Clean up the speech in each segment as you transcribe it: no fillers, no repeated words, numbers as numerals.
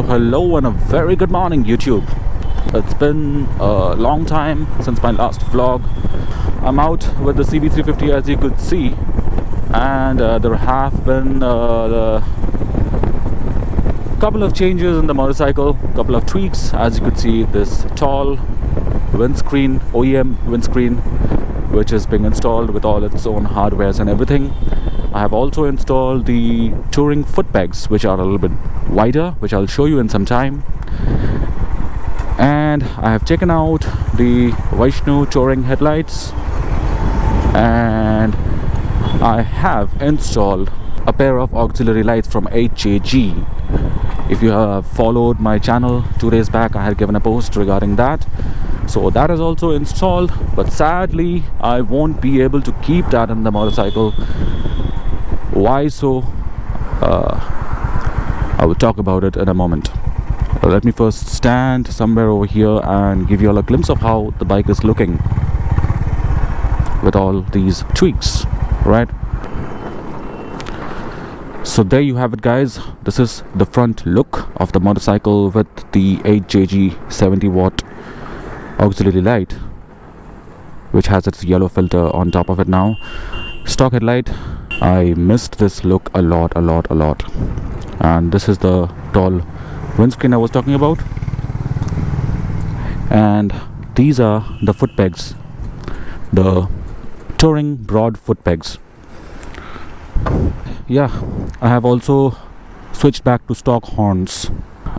Hello and a very good morning, YouTube. It's been a long time since my last vlog. I'm out with the CB350, as you could see, and there have been a couple of changes in the motorcycle, couple of tweaks. As you could see, this tall windscreen, OEM windscreen, which is being installed with all its own hardwares and everything. I have also installed the touring foot pegs, which are a little bit wider, which I'll show you in some time. And I have taken out the Vaishnu touring headlights, and I have installed a pair of auxiliary lights from HJG. If you have followed my channel 2 days back, I had given a post regarding that. So that is also installed, but sadly I won't be able to keep that in the motorcycle. Why so? I will talk about it in a moment. Let me first stand somewhere over here and give you all a glimpse of how the bike is looking with all these tweaks, right? So there you have it, guys. This is the front look of the motorcycle with the HJG 70-watt auxiliary light, which has its yellow filter on top of it now. Stock headlight. I missed this look a lot. And this is the tall windscreen I was talking about. And these are the foot pegs, the touring broad foot pegs. Yeah, I have also switched back to stock horns.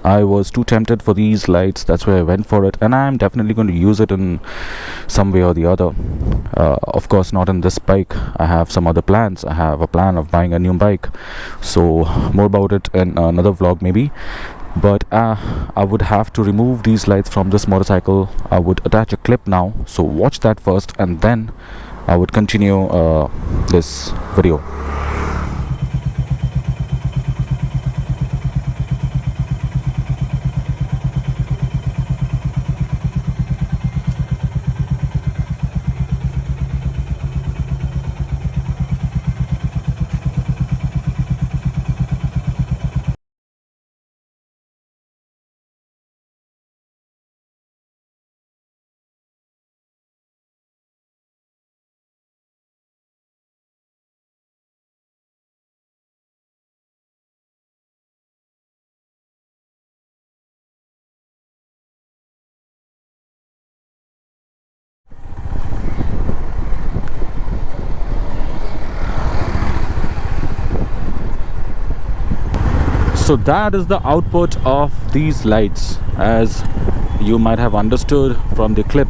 I was too tempted for these lights, that's why I went for it, and I'm definitely going to use it in some way or the other. Of course not in this bike. I have some other plans. I have a plan of buying a new bike, so more about it in another vlog maybe. But I would have to remove these lights from this motorcycle. I would attach a clip now, so watch that first, and then I would continue this video. So that is the output of these lights, as you might have understood from the clip,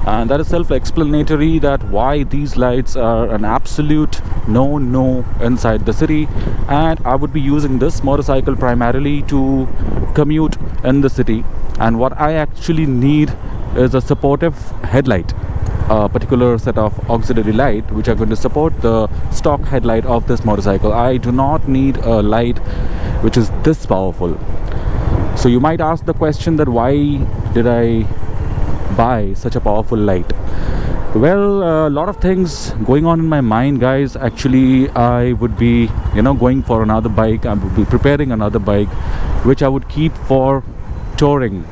and that is self-explanatory that why these lights are an absolute no inside the city. And I would be using this motorcycle primarily to commute in the city, and what I actually need is a supportive headlight, a particular set of auxiliary light which are going to support the stock headlight of this motorcycle. I do not need a light which is this powerful. So you might ask the question that why did I buy such a powerful light? Well, a lot of things going on in my mind, guys. Actually, I would be going for another bike. I would be preparing another bike which I would keep for touring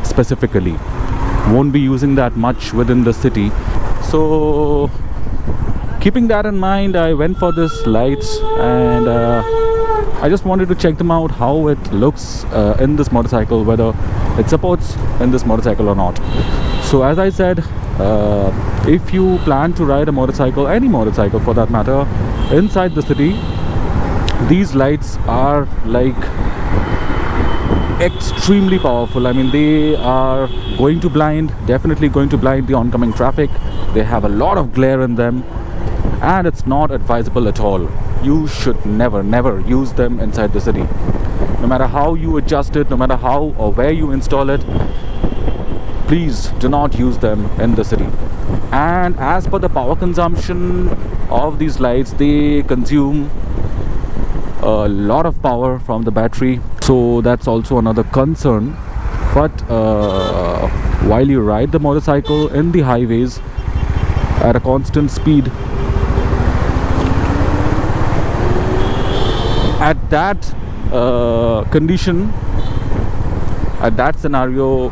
specifically. Won't be using that much within the city. So keeping that in mind, I went for this lights, and I just wanted to check them out, how it looks in this motorcycle, whether it supports in this motorcycle or not. So as I said, if you plan to ride a motorcycle, any motorcycle for that matter, inside the city, these lights are like extremely powerful. I mean, they are going to blind, definitely going to blind the oncoming traffic. They have a lot of glare in them, and it's not advisable at all. You should never use them inside the city. No matter how you adjust it, no matter how or where you install it, please do not use them in the city. And as per the power consumption of these lights, they consume a lot of power from the battery, so that's also another concern. But while you ride the motorcycle in the highways at a constant speed, at that condition, at that scenario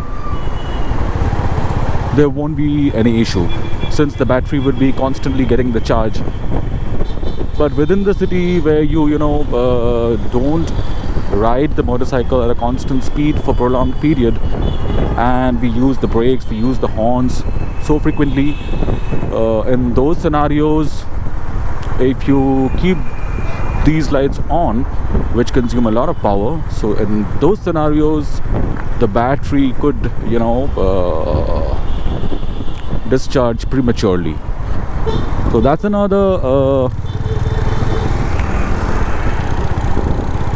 there won't be any issue, since the battery would be constantly getting the charge. But within the city where you don't ride the motorcycle at a constant speed for prolonged period, and we use the brakes, we use the horns so frequently, in those scenarios, if you keep these lights on, which consume a lot of power, so in those scenarios the battery could discharge prematurely. So that's another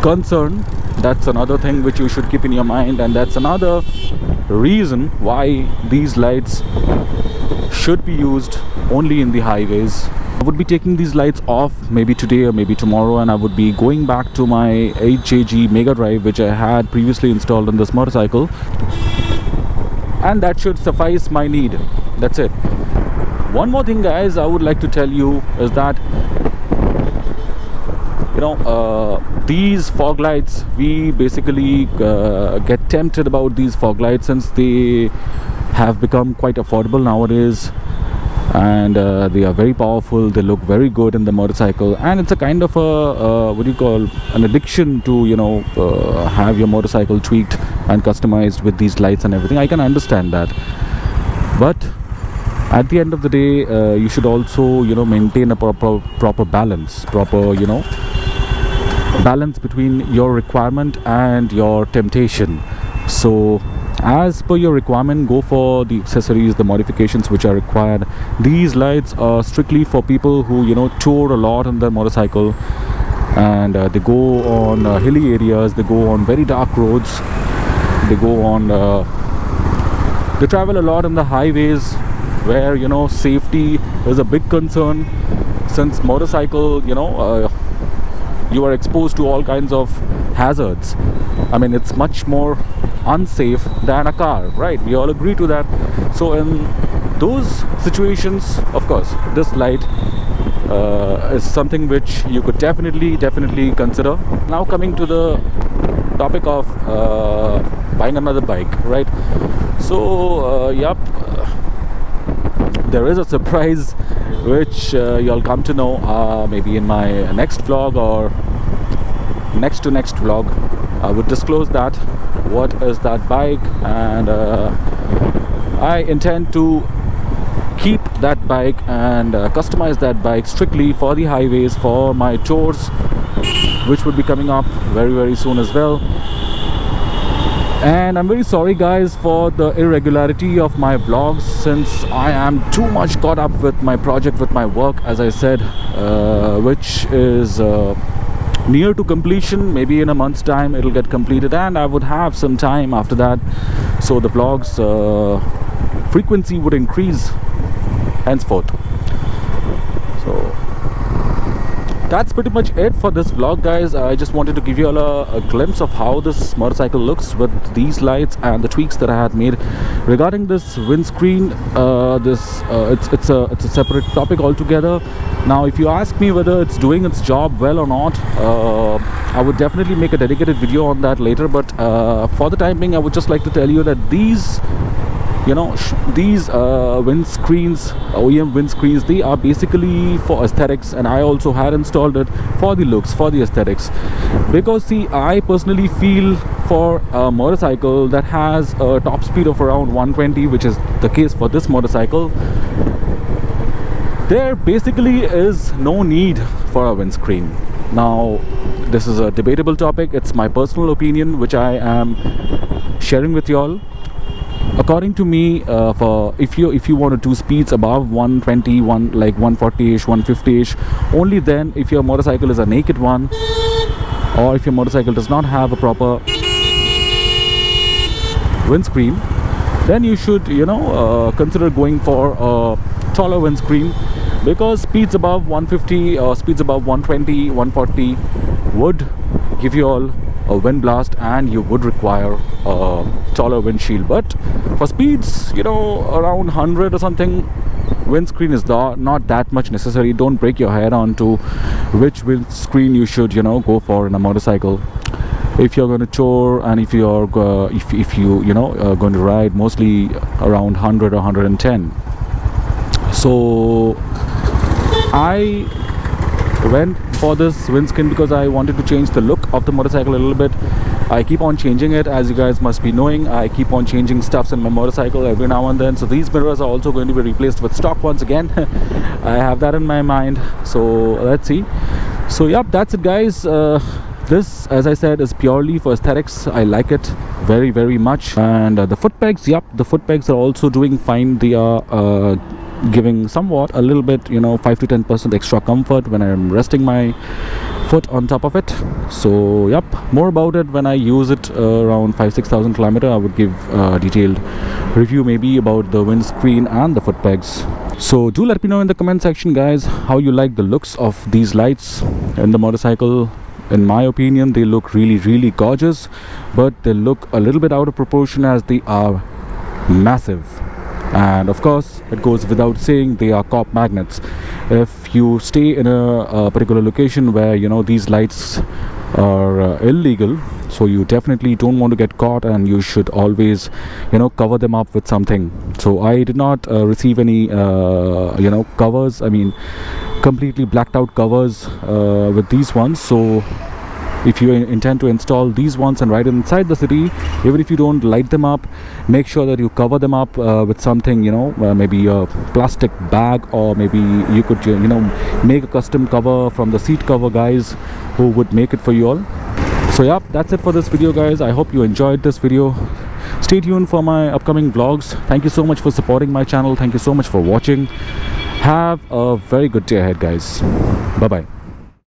concern, that's another thing which you should keep in your mind, and that's another reason why these lights should be used only in the highways. I would be taking these lights off maybe today or maybe tomorrow, and I would be going back to my HJG Mega Drive which I had previously installed on this motorcycle, and that should suffice my need. That's it. One more thing, guys, I would like to tell you is that these fog lights, we basically get tempted about these fog lights since they have become quite affordable nowadays, and they are very powerful, they look very good in the motorcycle, and it's a kind of a an addiction to have your motorcycle tweaked and customized with these lights and everything. I can understand that, but at the end of the day, you should also maintain a proper balance, balance between your requirement and your temptation. So as per your requirement, go for the accessories, the modifications which are required. These lights are strictly for people who tour a lot on their motorcycle, and they go on hilly areas, they go on very dark roads, they go on they travel a lot on the highways where safety is a big concern, since motorcycle you are exposed to all kinds of hazards. I mean, it's much more unsafe than a car, right? We all agree to that. So in those situations, of course, this light is something which you could definitely consider. Now coming to the topic of buying another bike, right? So there is a surprise which you'll come to know maybe in my next vlog or next to next vlog. I would disclose that what is that bike, and I intend to keep that bike and customize that bike strictly for the highways, for my tours, which would be coming up very soon as well. And I'm very sorry, guys, for the irregularity of my vlogs, since I am too much caught up with my project, with my work, as I said, which is near to completion. Maybe in a month's time it'll get completed, and I would have some time after that, so the vlogs frequency would increase henceforth. So that's pretty much it for this vlog, guys. I just wanted to give you all a glimpse of how this motorcycle looks with these lights and the tweaks that I had made. Regarding this windscreen, it's a separate topic altogether. Now if you ask me whether it's doing its job well or not, I would definitely make a dedicated video on that later, but for the time being, I would just like to tell you that these windscreens, OEM windscreens, they are basically for aesthetics, and I also had installed it for the looks, for the aesthetics, because see, I personally feel for a motorcycle that has a top speed of around 120, which is the case for this motorcycle, there basically is no need for a windscreen. Now this is a debatable topic, it's my personal opinion which I am sharing with y'all. According to me, for if you want to do speeds above 120, like 140ish, 150ish, only then if your motorcycle is a naked one, or if your motorcycle does not have a proper windscreen, then you should consider going for a taller windscreen, because speeds above 150 or speeds above 120, 140 would give you all a wind blast, and you would require a taller windshield. But for speeds around 100 or something, windscreen is not that much necessary. Don't break your head on to which windscreen you should go for in a motorcycle. if you're going to tour, and if you're if you know going to ride mostly around 100 or 110. So I went for this windscreen because I wanted to change the look of the motorcycle a little bit. I keep on changing it, as you guys must be knowing. I keep on changing stuffs in my motorcycle every now and then. So these mirrors are also going to be replaced with stock ones again. I have that in my mind, so let's see. So yep, that's it guys. This, as I said, is purely for aesthetics. I like it very, very much. And the foot pegs, yep, the foot pegs are also doing fine. They are giving somewhat a little bit, 5 to 10% extra comfort when I'm resting my foot on top of it. So yep, more about it when I use it around 5,000-6,000 kilometers. I would give a detailed review maybe about the windscreen and the foot pegs. So do let me know in the comment section guys how you like the looks of these lights in the motorcycle. In my opinion, they look really, really gorgeous, but they look a little bit out of proportion as they are massive. And of course, it goes without saying, they are cop magnets. If you stay in a particular location where these lights are illegal, so you definitely don't want to get caught, and you should always cover them up with something. So I did not receive any covers, I mean completely blacked out covers with these ones. So if you intend to install these ones and ride inside the city, even if you don't light them up, make sure that you cover them up with something, maybe a plastic bag, or maybe you could make a custom cover from the seat cover guys who would make it for you all. So yeah, that's it for this video guys. I hope you enjoyed this video. Stay tuned for my upcoming vlogs. Thank you so much for supporting my channel. Thank you so much for watching. Have a very good day ahead guys. Bye bye.